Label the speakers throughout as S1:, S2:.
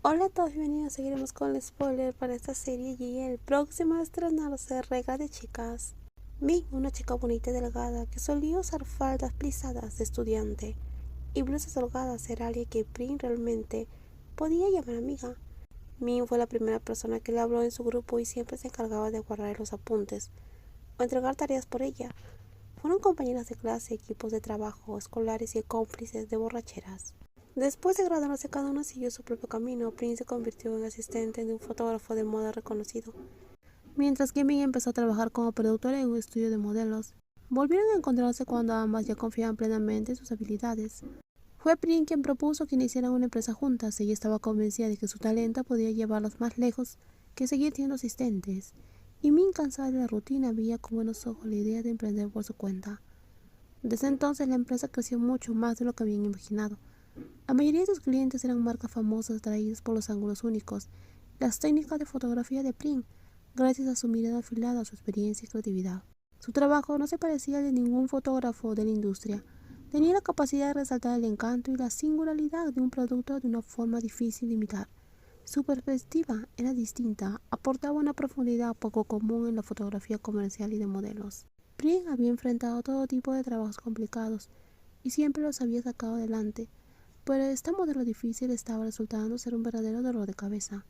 S1: Hola a todos, bienvenidos. Seguiremos con el spoiler para esta serie y el próximo a estrenarse Regla de Chicas. Min, una chica bonita y delgada que solía usar faldas plisadas de estudiante y blusas holgadas, era alguien que Prin realmente podía llamar amiga. Min fue la primera persona que le habló en su grupo y siempre se encargaba de guardar los apuntes o entregar tareas por ella. Fueron compañeras de clase, equipos de trabajo, escolares y cómplices de borracheras. Después de graduarse, cada uno siguió su propio camino. Prince se convirtió en asistente de un fotógrafo de moda reconocido, mientras que Min empezó a trabajar como productora en un estudio de modelos. Volvieron a encontrarse cuando ambas ya confiaban plenamente en sus habilidades. Fue Prince quien propuso que iniciaran una empresa juntas. Ella estaba convencida de que su talento podía llevarlos más lejos que seguir siendo asistentes, y Min, cansada de la rutina, veía con buenos ojos la idea de emprender por su cuenta. Desde entonces la empresa creció mucho más de lo que habían imaginado. La mayoría de sus clientes eran marcas famosas atraídas por los ángulos únicos, las técnicas de fotografía de Prin, gracias a su mirada afilada, su experiencia y creatividad. Su trabajo no se parecía al de ningún fotógrafo de la industria. Tenía la capacidad de resaltar el encanto y la singularidad de un producto de una forma difícil de imitar. Su perspectiva era distinta, aportaba una profundidad poco común en la fotografía comercial y de modelos. Prin había enfrentado todo tipo de trabajos complicados y siempre los había sacado adelante. Pero este modelo difícil estaba resultando ser un verdadero dolor de cabeza.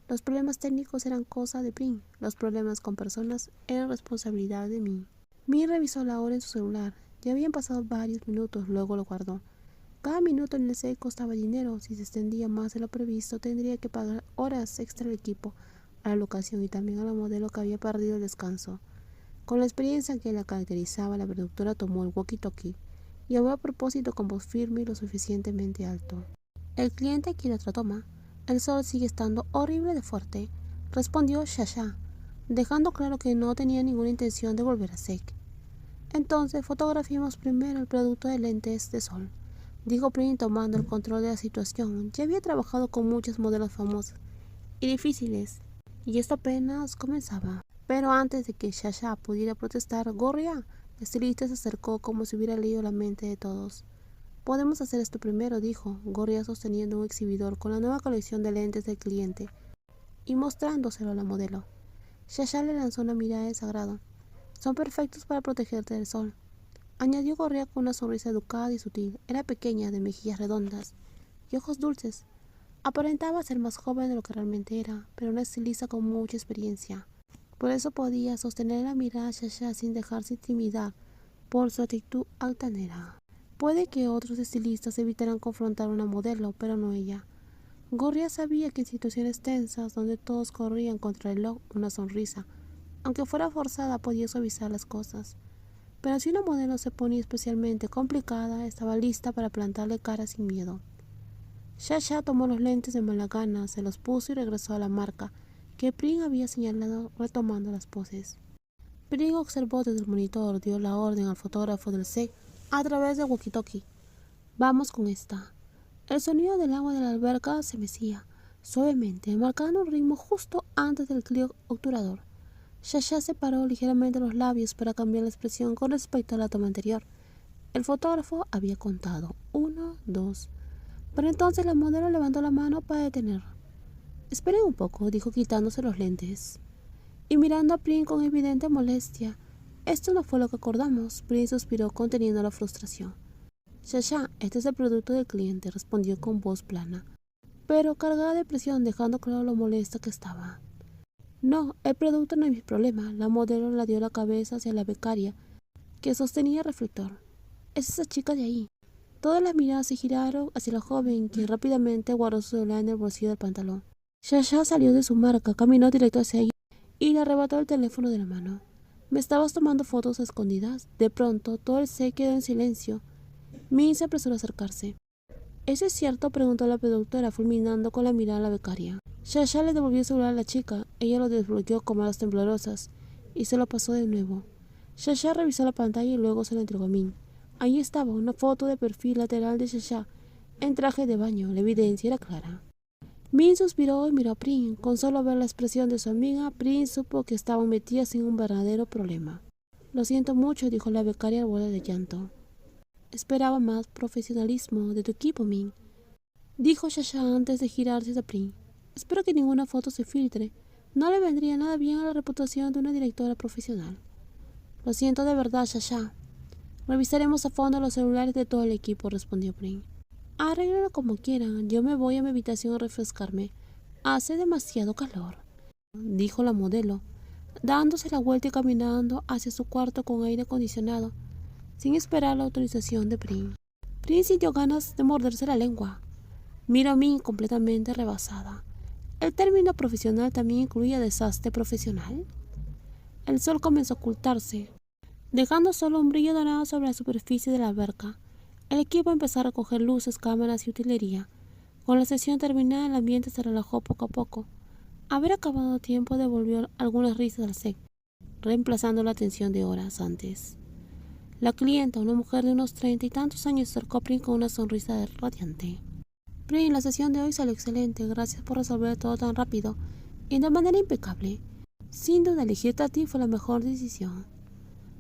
S1: Los problemas técnicos eran cosa de Prin, los problemas con personas eran responsabilidad de Min. Min revisó la hora en su celular. Ya habían pasado varios minutos, luego lo guardó. Cada minuto en el set costaba dinero. Si se extendía más de lo previsto, tendría que pagar horas extra al equipo, a la locación y también a la modelo que había perdido el descanso. Con la experiencia que la caracterizaba, la productora tomó el walkie-talkie y habló a propósito con voz firme y lo suficientemente alto. El cliente quiere otra toma. El sol sigue estando horrible de fuerte, respondió Shasha, dejando claro que no tenía ninguna intención de volver a Sek. Entonces fotografiemos primero el producto de lentes de sol, dijo Prin tomando el control de la situación. Ya había trabajado con muchos modelos famosos y difíciles, y esto apenas comenzaba. Pero antes de que Shasha pudiera protestar, Gorria, la estilista, se acercó como si hubiera leído la mente de todos. Podemos hacer esto primero, dijo Gorria, sosteniendo un exhibidor con la nueva colección de lentes del cliente y mostrándoselo a la modelo. Shasha le lanzó una mirada de desagrado. Son perfectos para protegerte del sol, añadió Gorria con una sonrisa educada y sutil. Era pequeña, de mejillas redondas y ojos dulces. Aparentaba ser más joven de lo que realmente era, pero una estilista con mucha experiencia. Por eso podía sostener la mirada a Shasha sin dejarse intimidar por su actitud altanera. Puede que otros estilistas evitaran confrontar a una modelo, pero no ella. Gorria sabía que en situaciones tensas, donde todos corrían contra el reloj, una sonrisa, aunque fuera forzada, podía suavizar las cosas. Pero si una modelo se ponía especialmente complicada, estaba lista para plantarle cara sin miedo. Shasha tomó los lentes de mala gana, se los puso y regresó a la marca que Prin había señalado, retomando las poses. Prin observó desde el monitor, dio la orden al fotógrafo del set a través del walkie-talkie. Vamos con esta. El sonido del agua de la alberca se mecía suavemente, marcando un ritmo justo antes del clic obturador. Shasha separó ligeramente los labios para cambiar la expresión con respecto a la toma anterior. El fotógrafo había contado 1, 2. Pero entonces la modelo levantó la mano para detener. Esperen un poco, dijo quitándose los lentes y mirando a Prin con evidente molestia. Esto no fue lo que acordamos. Prin suspiró conteniendo la frustración. Shasha, este es el producto del cliente, respondió con voz plana, pero cargada de presión, dejando claro lo molesta que estaba. No, el producto no es mi problema. La modelo le dio la cabeza hacia la becaria, que sostenía el reflector. Es esa chica de ahí. Todas las miradas se giraron hacia la joven, quien rápidamente guardó su celular en el bolsillo del pantalón. Shasha salió de su marca, caminó directo hacia ella y le arrebató el teléfono de la mano. ¿Me estabas tomando fotos a escondidas? De pronto, todo el set quedó en silencio. Min se apresuró a acercarse. ¿Eso es cierto?, preguntó la productora, fulminando con la mirada a la becaria. Shasha le devolvió el celular a la chica. Ella lo desbloqueó con manos temblorosas y se lo pasó de nuevo. Shasha revisó la pantalla y luego se la entregó a Min. Ahí estaba una foto de perfil lateral de Shasha en traje de baño. La evidencia era clara. Min suspiró y miró a Prin. Con solo ver la expresión de su amiga, Prin supo que estaban metidas en un verdadero problema. Lo siento mucho, dijo la becaria al borde de llanto. Esperaba más profesionalismo de tu equipo, Min, dijo Shasha antes de girarse a Prin. Espero que ninguna foto se filtre. No le vendría nada bien a la reputación de una directora profesional. Lo siento de verdad, Shasha. Revisaremos a fondo los celulares de todo el equipo, respondió Prim. Arréglenlo como quieran. Yo me voy a mi habitación a refrescarme. Hace demasiado calor, dijo la modelo, dándose la vuelta y caminando hacia su cuarto con aire acondicionado, sin esperar la autorización de Prim. Prim sintió ganas de morderse la lengua. Miró a Min completamente rebasada. ¿El término profesional también incluía desastre profesional? El sol comenzó a ocultarse, dejando solo un brillo dorado sobre la superficie de la alberca. El equipo empezó a recoger luces, cámaras y utilería. Con la sesión terminada, el ambiente se relajó poco a poco. Haber acabado a tiempo devolvió algunas risas al set, reemplazando la tensión de horas antes. La clienta, una mujer de unos 30 y tantos años, se acercó a Prim con una sonrisa radiante. Prim, la sesión de hoy salió excelente. Gracias por resolver todo tan rápido y de manera impecable. Sin duda, elegirte a ti fue la mejor decisión.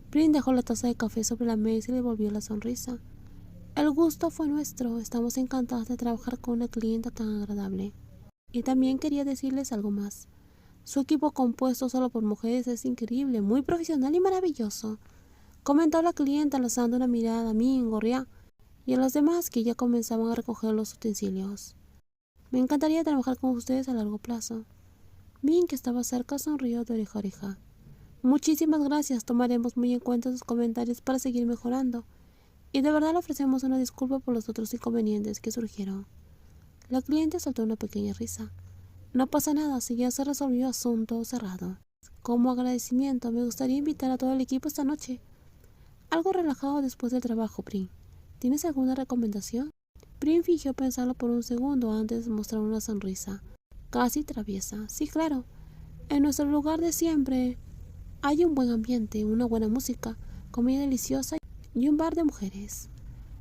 S1: Prim dejó la taza de café sobre la mesa y le volvió la sonrisa. El gusto fue nuestro. Estamos encantados de trabajar con una clienta tan agradable. Y también quería decirles algo más. Su equipo compuesto solo por mujeres es increíble, muy profesional y maravilloso, comentó la clienta lanzando una mirada a mí, Gorria, y a los demás que ya comenzaban a recoger los utensilios. Me encantaría trabajar con ustedes a largo plazo. Min, que estaba cerca, sonrió de oreja a oreja. Muchísimas gracias, tomaremos muy en cuenta sus comentarios para seguir mejorando. Y de verdad le ofrecemos una disculpa por los otros inconvenientes que surgieron. La cliente soltó una pequeña risa. No pasa nada, si ya se resolvió, asunto cerrado. Como agradecimiento, me gustaría invitar a todo el equipo esta noche. Algo relajado después del trabajo, Prim. ¿Tienes alguna recomendación? Prim fingió pensarlo por un segundo antes de mostrar una sonrisa, casi traviesa. Sí, claro. En nuestro lugar de siempre hay un buen ambiente, una buena música, comida deliciosa y un bar de mujeres.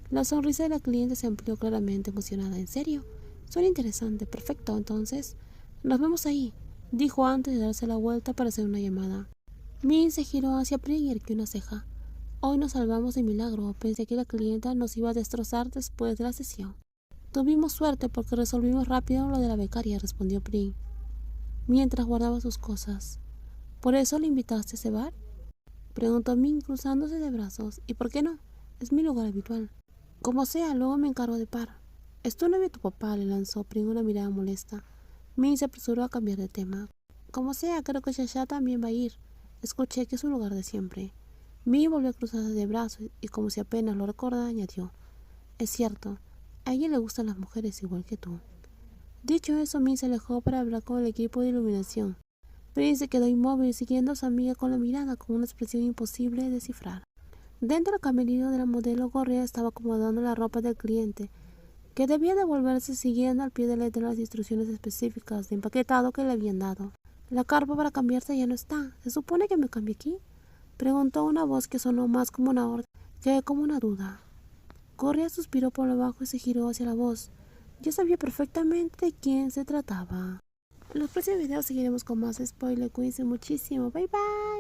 S1: La sonrisa de la cliente se amplió claramente emocionada. ¿En serio? Suena interesante. Perfecto, entonces nos vemos ahí, dijo antes de darse la vuelta para hacer una llamada. Min se giró hacia Prim y erguió una ceja. Hoy nos salvamos de milagro. Pensé que la clienta nos iba a destrozar después de la sesión. Tuvimos suerte porque resolvimos rápido lo de la becaria, respondió Prim, mientras guardaba sus cosas. ¿Por eso le invitaste a ese bar? Preguntó Min cruzándose de brazos. ¿Y por qué no? Es mi lugar habitual. Como sea, luego me encargo de par. ¿Es tu novio tu papá? Le lanzó Prim una mirada molesta. Min se apresuró a cambiar de tema. Como sea, creo que Shasha también va a ir. Escuché que es su lugar de siempre. Min volvió a cruzarse de brazos y, como si apenas lo recordara, añadió. Es cierto, a ella le gustan las mujeres igual que tú. Dicho eso, Min se alejó para hablar con el equipo de iluminación. Prim se quedó inmóvil siguiendo a su amiga con la mirada, con una expresión imposible de descifrar. Dentro del camerino de la modelo, Gorria estaba acomodando la ropa del cliente, que debía devolverse siguiendo al pie de la letra las instrucciones específicas de empaquetado que le habían dado. La carpa para cambiarse ya no está. ¿Se supone que me cambie aquí? Preguntó una voz que sonó más como una orden que como una duda. Gorria suspiró por lo bajo y se giró hacia la voz. Ya sabía perfectamente de quién se trataba. En los próximos videos seguiremos con más spoiler. Cuídense muchísimo. Bye bye.